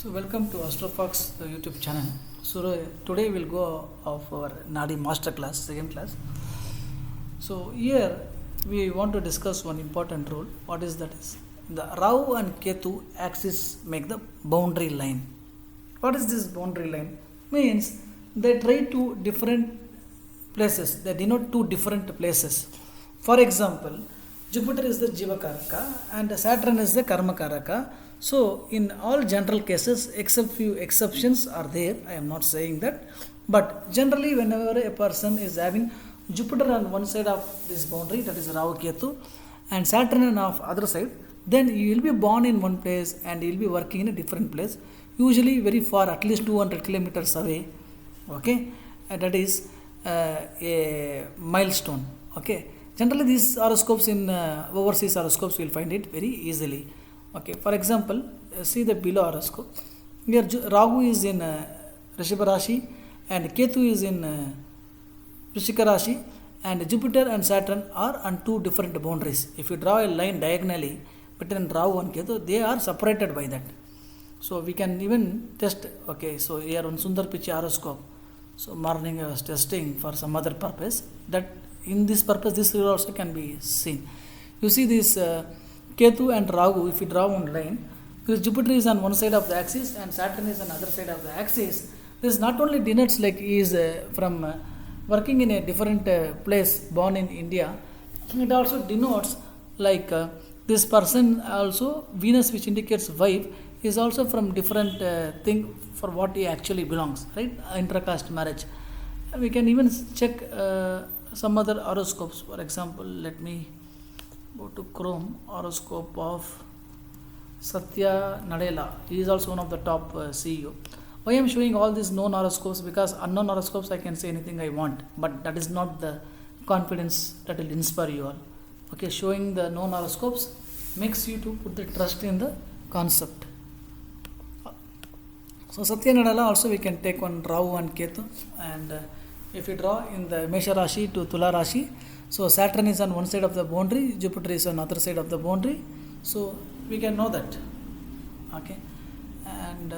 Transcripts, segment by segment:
So welcome to AstroFox YouTube channel. So today we'll go of our Nadi master class, second class. So here we want to discuss one important rule. What is that? Is the rahu and ketu axis make the boundary line. What is this boundary line? Means they try two different places. They denote two different places. For example, Jupiter is the Jivakaraka and Saturn is the Karmakaraka. So, in all general cases, except few exceptions are there, I am not saying that, but generally, whenever a person is having Jupiter on one side of this boundary, that is Rahu Ketu, and Saturn on the other side, then you will be born in one place and you will be working in a different place, usually very far, at least 200 kilometers away. Okay, and that is a milestone. Okay, generally, these horoscopes in overseas horoscopes you will find it very easily. Okay, for example, see the below horoscope. Here Rahu is in Rishabha Rashi and Ketu is in Vrishika Rashi, and Jupiter and Saturn are on two different boundaries. If you draw a line diagonally between Rahu and Ketu, they are separated by that. So we can even test. Okay, so here on Sundar Pichai horoscope. So morning I was testing for some other purpose. That in this purpose, this rule also can be seen. You see this. Ketu and Rahu, if you draw one line, because Jupiter is on one side of the axis and Saturn is on the other side of the axis, this not only denotes like he is from working in a different place, born in India, it also denotes like this person also, Venus which indicates wife, is also from different thing for what he actually belongs, right? Intra-caste marriage. We can even check some other horoscopes. For example, let me go to Chrome, horoscope of Satya Nadella. He is also one of the top CEO. Why I am showing all these known horoscopes? Because unknown horoscopes I can say anything I want, but that is not the confidence that will inspire you all. Okay, showing the known horoscopes makes you to put the trust in the concept. So Satya Nadella also we can take one Rahu and Ketu, and if you draw in the Mesha Rashi to Tula Rashi, so Saturn is on one side of the boundary, Jupiter is on the other side of the boundary. So we can know that. Okay, and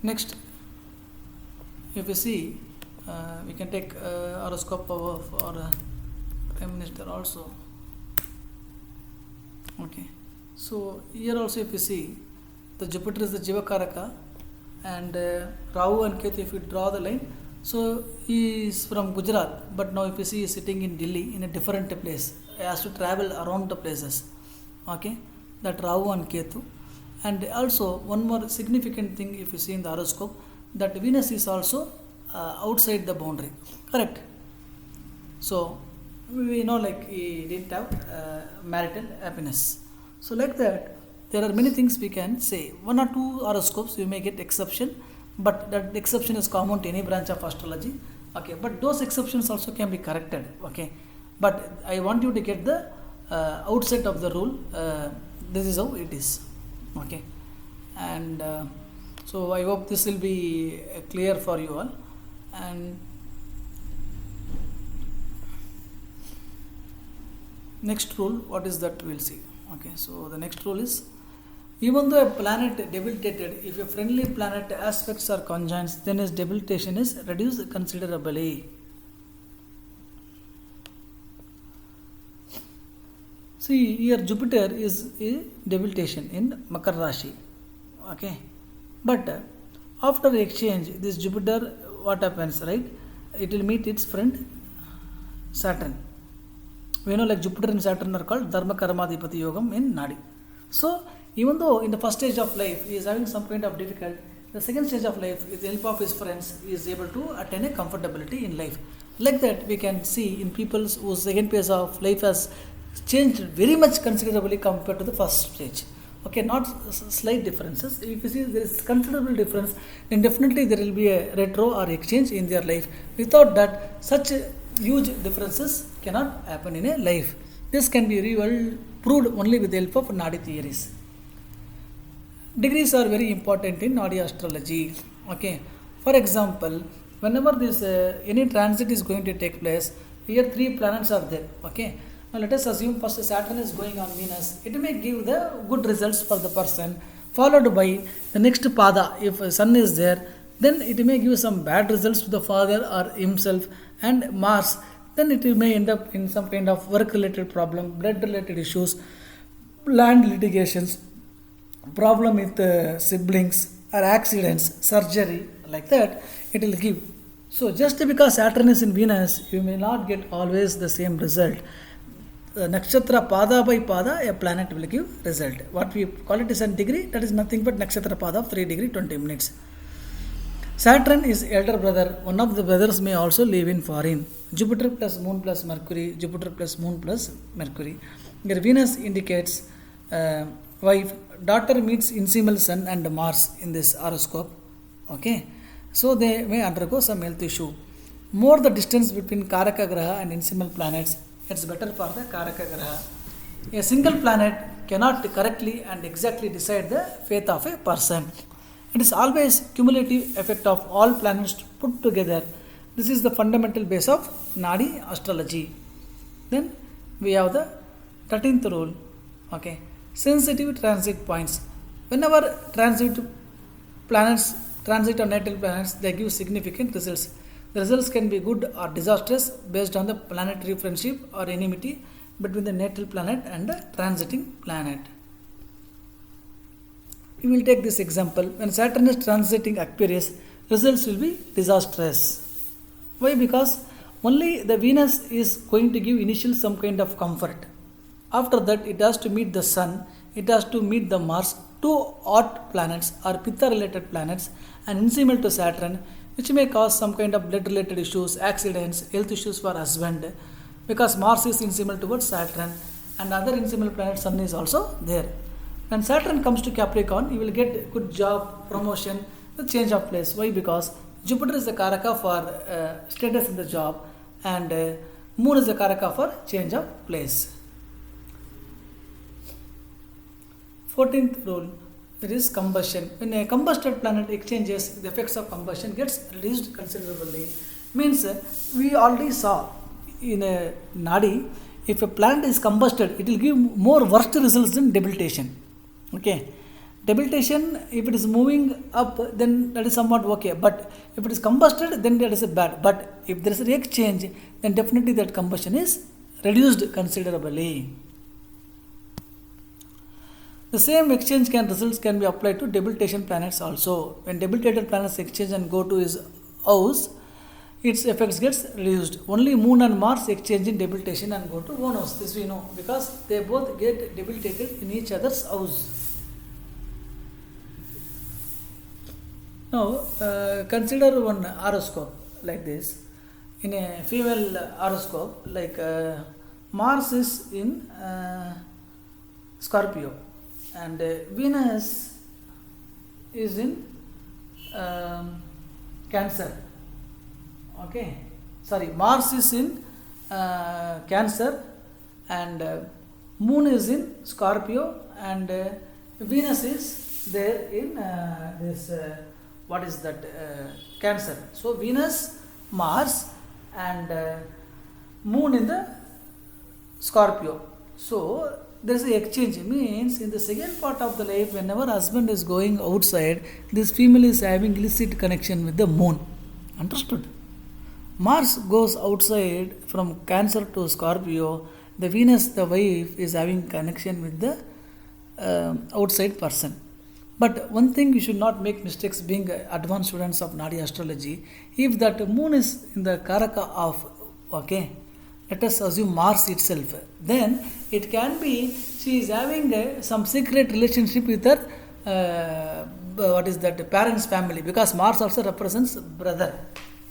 next, if you see, we can take horoscope of our Prime Minister also. Okay, so here also if you see, the Jupiter is the Jivakaraka and Rahu and Ketu, if you draw the line, so he is from Gujarat, but now if you see he is sitting in Delhi in a different place. He has to travel around the places. Okay, that Rahu and Ketu. And also one more significant thing if you see in the horoscope, that Venus is also outside the boundary. Correct. So we know like he didn't have marital happiness. So like that, there are many things we can say. One or two horoscopes you may get exception, but that exception is common to any branch of astrology. Okay, but those exceptions also can be corrected. Okay, but I want you to get the outset of the rule. This is how it is. Okay, and so I hope this will be clear for you all. And next rule, what is that? We'll see. Okay, so the next rule is, even though a planet debilitated, if a friendly planet aspects are conjoined, then its debilitation is reduced considerably. See, here Jupiter is a debilitation in Makar Rashi. Okay, but after exchange, this Jupiter, what happens, right? It will meet its friend Saturn. We know like Jupiter and Saturn are called Dharma Karmadipati Yogam in Nadi. So, even though in the first stage of life he is having some kind of difficulty, the second stage of life, with the help of his friends, he is able to attain a comfortability in life. Like that, we can see in people whose second phase of life has changed very much considerably compared to the first stage. Okay, not slight differences. If you see there is considerable difference, then definitely there will be a retro or exchange in their life. Without that, such huge differences cannot happen in a life. This can be proved only with the help of Nadi theories. Degrees are very important in Nadi astrology. Okay, for example, whenever this any transit is going to take place, here three planets are there. Okay, Now let us assume first Saturn is going on Venus. It may give the good results for the person, followed by the next pada. If Sun is there, then it may give some bad results to the father or himself, and Mars. Then it may end up in some kind of work-related problem, blood-related issues, land litigations, problem with siblings or accidents, surgery, like that. It will give. So just because Saturn is in Venus, you may not get always the same result. Nakshatra pada by pada, a planet will give result. What we call it is a degree, that is nothing but nakshatra pada of 3 degree 20 minutes. Saturn is elder brother. One of the brothers may also live in foreign. Jupiter plus Moon plus Mercury, Jupiter plus Moon plus Mercury. Here Venus indicates wife. Daughter meets insimal Sun and Mars in this horoscope. Okay, so they may undergo some health issue. More the distance between Karaka Graha and insimal planets, it's better for the Karaka Graha. A single planet cannot correctly and exactly decide the fate of a person. It is always cumulative effect of all planets put together. This is the fundamental base of Nadi astrology. Then we have the 13th rule. Okay, sensitive transit points. Whenever transit on natal planets, they give significant results. The results can be good or disastrous based on the planetary friendship or enmity between the natal planet and the transiting planet. We will take this example. When Saturn is transiting Aquarius, results will be disastrous. Why? Because only the Venus is going to give initial some kind of comfort. After that, it has to meet the Sun, it has to meet the Mars, two odd planets or Pitta related planets, and insimal to Saturn, which may cause some kind of blood related issues, accidents, health issues for husband, because Mars is insimal towards Saturn and other insimal planet Sun is also there. When Saturn comes to Capricorn, you will get good job, promotion, the change of place. Why? Because Jupiter is the Karaka for status in the job, and Moon is the Karaka for change of place. 14th rule, there is combustion. When a combusted planet exchanges, the effects of combustion gets reduced considerably. Means we already saw in a Nadi, if a planet is combusted, it will give more worst results than debilitation. Okay, debilitation, if it is moving up, then that is somewhat okay, but if it is combusted, then that is a bad. But if there is a exchange, then definitely that combustion is reduced considerably. The same exchange results can be applied to debilitation planets also. When debilitated planets exchange and go to his house, its effects gets reduced. Only Moon and Mars exchange in debilitation and go to one house. This we know because they both get debilitated in each other's house. Now consider one horoscope like this. In a female horoscope, like Mars is in Scorpio and Venus is in Cancer. Okay, sorry, Mars is in Cancer and Moon is in Scorpio and Venus is there in this what is that Cancer. So Venus, Mars and Moon in the Scorpio. So there is an exchange. Means in the second part of the life, whenever husband is going outside, this female is having illicit connection with the Moon. Understood? Mars goes outside from Cancer to Scorpio. The Venus, the wife, is having connection with the outside person. But one thing you should not make mistakes being advanced students of Nadi astrology. If that Moon is in the Karaka of, okay, let us assume Mars itself, then it can be she is having some secret relationship with her what is that parents' family, because Mars also represents brother.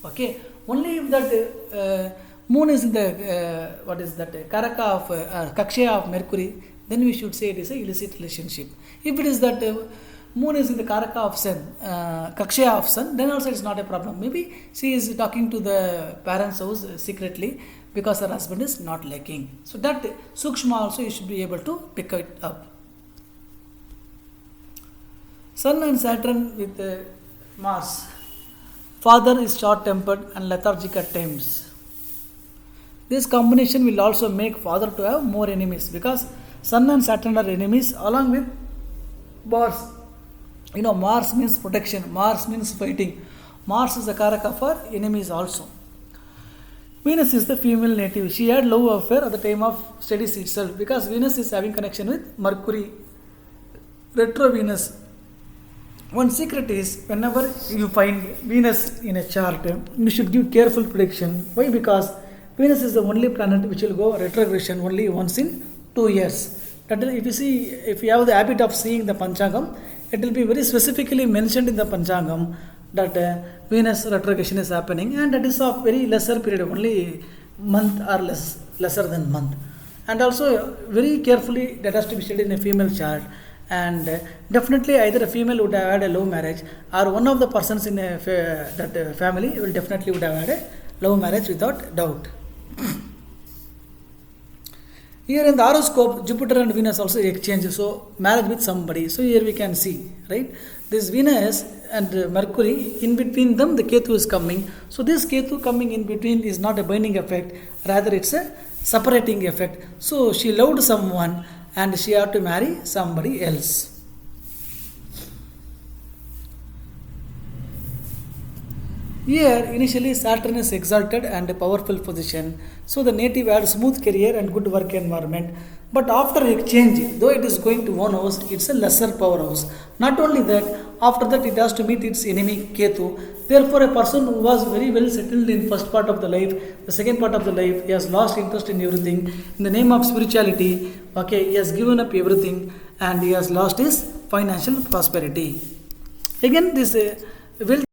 Okay, only if that Moon is in the what is that Karaka of Kakshya of Mercury, then we should say it is a illicit relationship. If it is that Moon is in the Karaka of Sun, Kakshya of Sun, then also it is not a problem. Maybe she is talking to the parents' house secretly because her husband is not liking. So that Sukshma also you should be able to pick it up. Sun and Saturn with Mars. Father is short-tempered and lethargic at times. This combination will also make father to have more enemies, because Sun and Saturn are enemies along with Mars. Mars means protection, Mars means fighting. Mars is the karaka for enemies also. Venus is the female native. She had love affair at the time of studies itself, because Venus is having connection with Mercury, retro Venus. One secret is, whenever you find Venus in a chart, you should give careful prediction. Why? Because Venus is the only planet which will go retrogression only once in 2 years. That is, if you have the habit of seeing the Panchangam, it will be very specifically mentioned in the Panchangam that Venus retrogression is happening, and that is of very lesser period, only month or lesser than month. And also very carefully that has to be studied in a female chart. And definitely either a female would have had a love marriage, or one of the persons in that family will definitely would have had a love marriage without doubt. Here in the horoscope, Jupiter and Venus also exchange, so marriage with somebody. So here we can see, right? This Venus and Mercury, in between them the Ketu is coming. So this Ketu coming in between is not a binding effect, rather it's a separating effect. So she loved someone and she had to marry somebody else. Here, initially Saturn is exalted and a powerful position, so the native had smooth career and good work environment. But after exchange, though it is going to one house, it's a lesser powerhouse. Not only that, after that it has to meet its enemy Ketu. Therefore, a person who was very well settled in first part of the life, the second part of the life, he has lost interest in everything. In the name of spirituality, he has given up everything and he has lost his financial prosperity. Again, this will